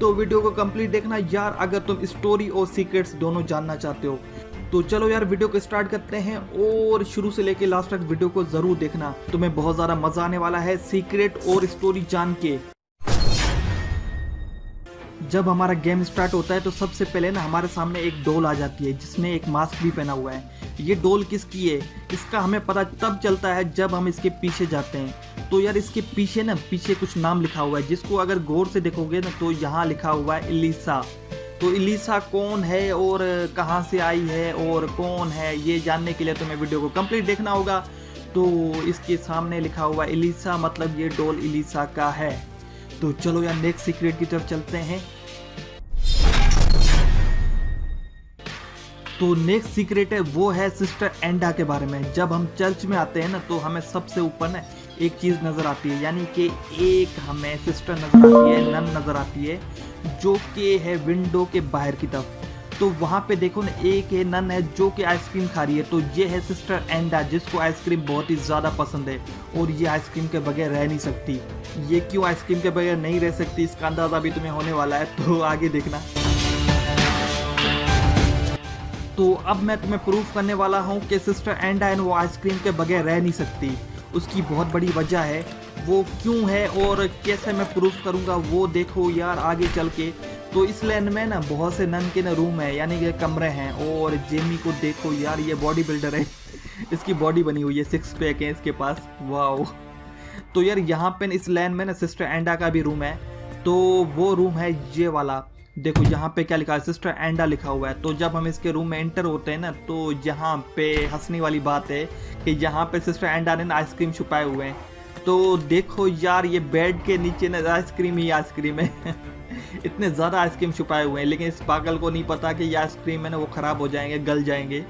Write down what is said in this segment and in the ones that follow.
तो वीडियो को कंप्लीट देखना यार अगर तुम स्टोरी और सीक्रेट्स दोनों जानना चाहते हो। तो चलो यार वीडियो को स्टार्ट करते हैं और शुरू से लेके लास्ट तक वीडियो को जरूर देखना, तुम्हें बहुत ज़्यादा मजा आने वाला है सीक्रेट और स्टोरी जान के। जब हमारा गेम स्टार्ट होता है तो सबसे पहले ना हमारे सामने एक डोल आ जाती है जिसने एक मास्क भी पहना हुआ है। ये डोल किसकी है इसका हमें पता तब चलता है जब हम इसके पीछे जाते हैं। तो यार इसके पीछे कुछ नाम लिखा हुआ है जिसको अगर गौर से देखोगे ना तो यहाँ लिखा हुआ है इलीसा। तो इलीसा कौन है और कहाँ से आई है और कौन है ये जानने के लिए तुम्हें वीडियो को कंप्लीट देखना होगा। तो इसके सामने लिखा हुआ इलीसा मतलब ये डोल इलीसा का है। तो चलो यार नेक्स्ट सीक्रेट की तरफ चलते हैं। तो नेक्स्ट सीक्रेट है वो है सिस्टर एंडा के बारे में। जब हम चर्च में आते हैं ना तो हमें सबसे ऊपर ना एक चीज़ नज़र आती है, यानी कि एक हमें सिस्टर नज़र आती है, नन नज़र आती है जो कि है विंडो के बाहर की तरफ। तो वहाँ पे देखो ना एक है नन है जो कि आइसक्रीम खा रही है। तो ये है सिस्टर एंडा जिसको आइसक्रीम बहुत ही ज़्यादा पसंद है और ये आइसक्रीम के बगैर रह नहीं सकती। ये क्यों आइसक्रीम के बगैर नहीं रह सकती इसका अंदाज़ा भी तुम्हें होने वाला है, तो आगे देखना। तो अब मैं तुम्हें प्रूफ करने वाला हूँ कि सिस्टर एंडा वो आइसक्रीम के बगैर रह नहीं सकती। उसकी बहुत बड़ी वजह है, वो क्यों है और कैसे मैं प्रूफ करूँगा वो देखो यार आगे चल के। तो इस लैंड में ना बहुत से नन के ना रूम है यानी कि कमरे हैं। और जेमी को देखो यार ये बॉडी बिल्डर है इसकी बॉडी बनी हुई है, 6 पैक है इसके पास, वाओ। तो यार यहाँ पे इस लैंड में ना सिस्टर एंडा का भी रूम है। तो वो रूम है ये वाला, देखो यहाँ पे क्या लिखा है सिस्टर एंडा लिखा हुआ है। तो जब हम इसके रूम में एंटर होते हैं ना तो यहाँ पे हंसने वाली बात है कि यहाँ पे सिस्टर एंडा ने ना आइसक्रीम छुपाए हुए हैं। तो देखो यार ये बेड के नीचे ना आइसक्रीम ही आइसक्रीम है इतने ज़्यादा आइसक्रीम छुपाए हुए हैं, लेकिन इस पागल को नहीं पता कि ये आइसक्रीम है ना वो ख़राब हो जाएंगे, गल जाएंगे।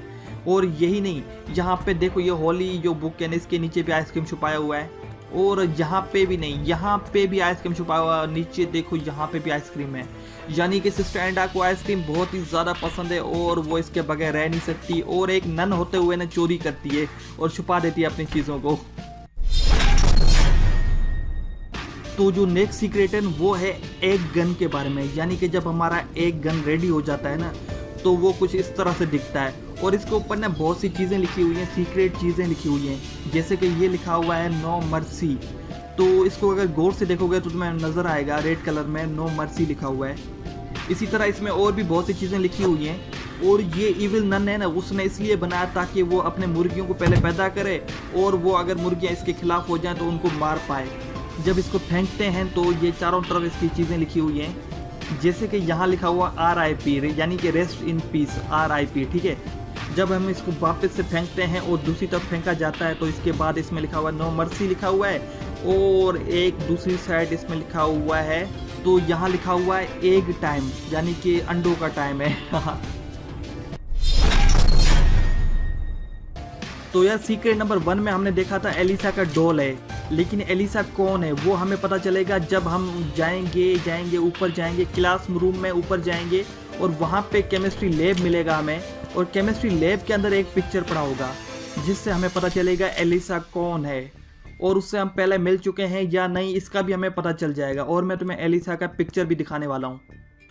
और यही नहीं, यहाँ पे देखो ये होली जो बुक है ना इसके नीचे भी आइसक्रीम छुपाया हुआ है। और यहाँ पे भी नहीं, यहाँ पे भी आइसक्रीम छुपा हुआ, नीचे देखो यहाँ पे भी आइसक्रीम है। यानी कि सिस्टर एंडा को आइसक्रीम बहुत ही ज़्यादा पसंद है और वो इसके बगैर रह नहीं सकती। और एक नन होते हुए ना चोरी करती है और छुपा देती है अपनी चीज़ों को। तो जो नेक्स्ट सीक्रेट है वो है एग गन के बारे में। यानी कि जब हमारा एग गन रेडी हो जाता है ना तो वो कुछ इस तरह से दिखता है और इसके ऊपर ना बहुत सी चीज़ें लिखी हुई हैं, सीक्रेट चीज़ें लिखी हुई हैं। जैसे कि ये लिखा हुआ है नो मर्सी। तो इसको अगर गौर से देखोगे तो तुम्हें नज़र आएगा रेड कलर में नो मर्सी लिखा हुआ है। इसी तरह इसमें और भी बहुत सी चीज़ें लिखी हुई हैं। और ये इविल नन है ना उसने इसलिए बनाया ताकि वो अपने मुर्गियों को पहले पैदा करे और वो अगर मुर्गियाँ इसके खिलाफ हो जाएं तो उनको मार पाए। जब इसको फेंकते हैं तो ये चारों तरफ इसकी चीज़ें लिखी हुई हैं। जैसे कि यहाँ लिखा हुआ RIP यानी कि रेस्ट इन पीस, RIP, ठीक है। जब हम इसको वापस से फेंकते हैं और दूसरी तरफ फेंका जाता है तो इसके बाद इसमें लिखा हुआ नो मर्सी लिखा हुआ है और एक दूसरी साइड इसमें लिखा हुआ है। तो यहाँ लिखा हुआ है एग टाइम यानी कि अंडों का टाइम है तो यार सीक्रेट नंबर 1 में हमने देखा था एलिसा का डॉल है, लेकिन एलिसा कौन है वो हमें पता चलेगा जब हम जाएंगे ऊपर जाएंगे, क्लास रूम में ऊपर जाएंगे और वहाँ पे केमिस्ट्री लैब मिलेगा हमें। और केमिस्ट्री लैब के अंदर एक पिक्चर पड़ा होगा जिससे हमें पता चलेगा एलिसा कौन है और उससे हम पहले मिल चुके हैं या नहीं इसका भी हमें पता चल जाएगा। और मैं तुम्हें एलिसा का पिक्चर भी दिखाने वाला हूँ।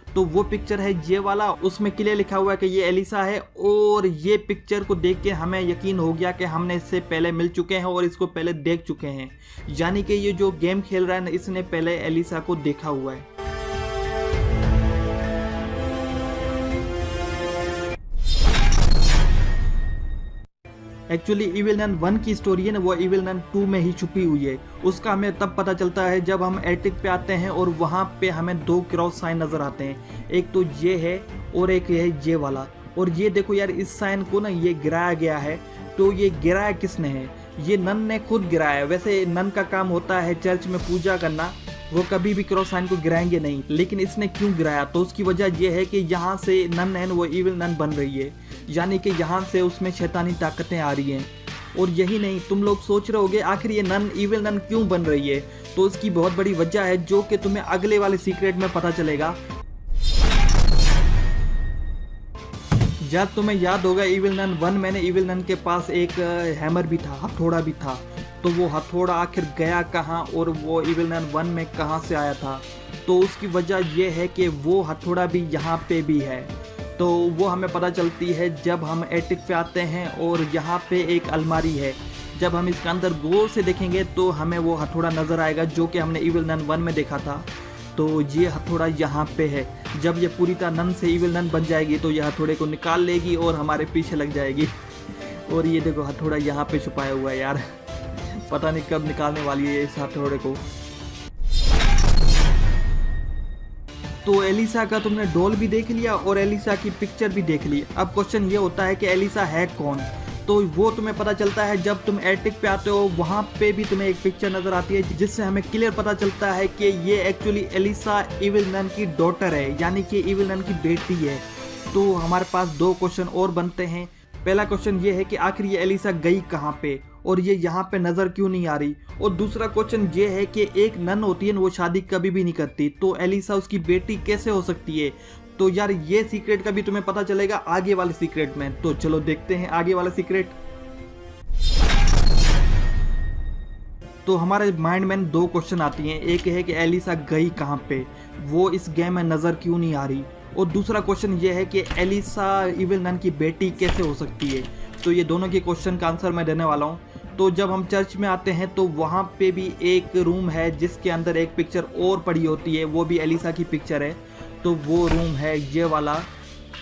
तो वो पिक्चर है ये वाला, उसमें क्लियर लिखा हुआ है कि ये एलिसा है। और ये पिक्चर को देख के हमें यकीन हो गया कि हमने इससे पहले मिल चुके हैं और इसको पहले देख चुके हैं। यानी कि ये जो गेम खेल रहा है ना इसने पहले एलिसा को देखा हुआ है। एक्चुअली इविल नन 1 की स्टोरी है ना वो इविल नन 2 में ही छुपी हुई है। उसका हमें तब पता चलता है जब हम एटिक पे आते हैं और वहाँ पे हमें 2 क्रॉस साइन नज़र आते हैं। एक तो ये है और एक है ये वाला। और ये देखो यार इस साइन को ना ये गिराया गया है। तो ये गिराया किसने है? ये नन ने खुद गिराया है। वैसे नन का काम होता है चर्च में पूजा करना, वो कभी भी क्रॉस साइन को गिराएंगे नहीं, लेकिन इसने क्यों गिराया? तो उसकी वजह यह है कि यहाँ से नन है वो इविल नन बन रही है, यानी कि यहाँ से उसमें शैतानी ताकतें आ रही हैं। और यही नहीं, तुम लोग सोच रहे होगे आखिर ये नन इविल नन क्यों बन रही है, तो उसकी बहुत बड़ी वजह है जो कि तुम्हें अगले वाले सीक्रेट में पता चलेगा। जब तुम्हें याद होगा इविल नन 1 मैंने इविल नन के पास एक हैमर भी था, हथौड़ा भी था। तो वो हथौड़ा आखिर गया कहाँ और वो इविल नन 1 में कहाँ से आया था। तो उसकी वजह ये है कि वो हथौड़ा भी यहाँ पे भी है। तो वो हमें पता चलती है जब हम एटिक पे आते हैं और यहाँ पे एक अलमारी है। जब हम इसके अंदर गौर से देखेंगे तो हमें वो हथौड़ा नज़र आएगा जो कि हमने इविल नन 1 में देखा था। तो ये हथौड़ा यहाँ पे है। जब ये पूरी तरह नन से इविल नन बन जाएगी तो ये हथौड़े को निकाल लेगी और हमारे पीछे लग जाएगी। और ये देखो हथौड़ा यहाँ पे छुपाया हुआ है यार, पता नहीं कब निकालने वाली है इस हथौड़े को। तो एलिसा का तुमने डॉल भी देख लिया और एलिसा की पिक्चर भी देख ली। अब क्वेश्चन ये होता है कि एलिसा है कौन। तो वो तुम्हें पता चलता है जब तुम एटिक पे आते हो, वहाँ पे भी तुम्हें एक पिक्चर नज़र आती है जिससे हमें क्लियर पता चलता है कि ये एक्चुअली एलिसा इविल नन की डॉटर है, यानी कि इविल नन की बेटी है। तो हमारे पास 2 क्वेश्चन और बनते हैं। पहला क्वेश्चन ये है कि आखिर ये एलिसा गई कहाँ पे और ये यहाँ पे नज़र क्यों नहीं आ रही। और दूसरा क्वेश्चन ये है कि एक नन होती है वो शादी कभी भी नहीं करती, तो एलिसा उसकी बेटी कैसे हो सकती है। तो यार ये सीक्रेट का भी तुम्हें पता चलेगा आगे वाले सीक्रेट में। तो चलो देखते हैं आगे वाला सीक्रेट। तो हमारे माइंड में 2 क्वेश्चन आती हैं। एक है कि एलिसा गई कहाँ पे, वो इस गेम में नज़र क्यों नहीं आ रही। और दूसरा क्वेश्चन ये है कि एलिसा इविल नन की बेटी कैसे हो सकती है। तो ये दोनों के क्वेश्चन का आंसर मैं देने वाला हूँ। तो जब हम चर्च में आते हैं तो वहाँ पे भी एक रूम है जिसके अंदर एक पिक्चर और पड़ी होती है, वो भी एलिसा की पिक्चर है। तो वो रूम है ये वाला।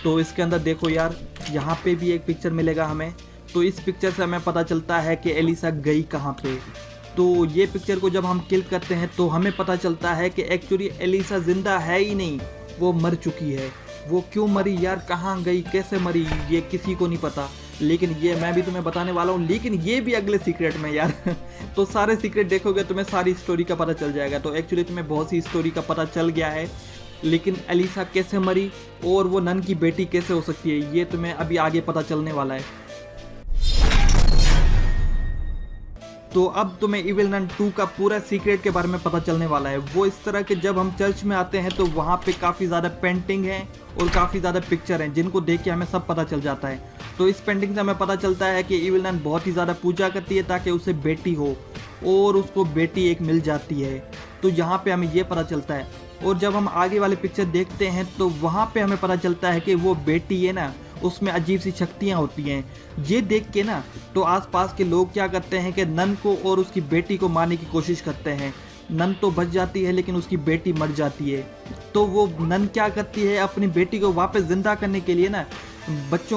तो इसके अंदर देखो यार, यहाँ पे भी एक पिक्चर मिलेगा हमें। तो इस पिक्चर से हमें पता चलता है कि एलिसा गई कहाँ पे। तो ये पिक्चर को जब हम क्लिक करते हैं तो हमें पता चलता है कि एक्चुअली एलिसा जिंदा है ही नहीं, वो मर चुकी है। वो क्यों मरी यार, कहाँ गई, कैसे मरी, ये किसी को नहीं पता। लेकिन ये मैं भी तुम्हें बताने वाला हूँ, लेकिन ये भी अगले सीक्रेट में यार। तो सारे सीक्रेट देखोगे तुम्हें सारी स्टोरी का पता चल जाएगा। तो एक्चुअली तुम्हें बहुत सी स्टोरी का पता चल गया है, लेकिन एलिसा कैसे मरी और वो नन की बेटी कैसे हो सकती है ये तुम्हें अभी आगे पता चलने वाला है। तो अब तुम्हें इविल नन 2 का पूरा सीक्रेट के बारे में पता चलने वाला है। वो इस तरह के जब हम चर्च में आते हैं तो वहाँ पे काफ़ी ज़्यादा पेंटिंग है और काफ़ी ज़्यादा पिक्चर हैं जिनको देख के हमें सब पता चल जाता है। तो इस पेंटिंग से हमें पता चलता है कि इविल नन बहुत ही ज़्यादा पूजा करती है ताकि उसे बेटी हो, और उसको बेटी एक मिल जाती है। तो यहाँ पे हमें ये पता चलता है। और जब हम आगे वाले पिक्चर देखते हैं तो वहाँ पे हमें पता चलता है कि वो बेटी है ना, उसमें अजीब सी शक्तियाँ होती हैं। ये देख के ना तो आसपास के लोग क्या करते हैं कि नन को और उसकी बेटी को मारने की कोशिश करते हैं। नन तो बच जाती है लेकिन उसकी बेटी मर जाती है। तो वो नन क्या करती है, अपनी बेटी को वापस जिंदा करने के लिए ना बच्चों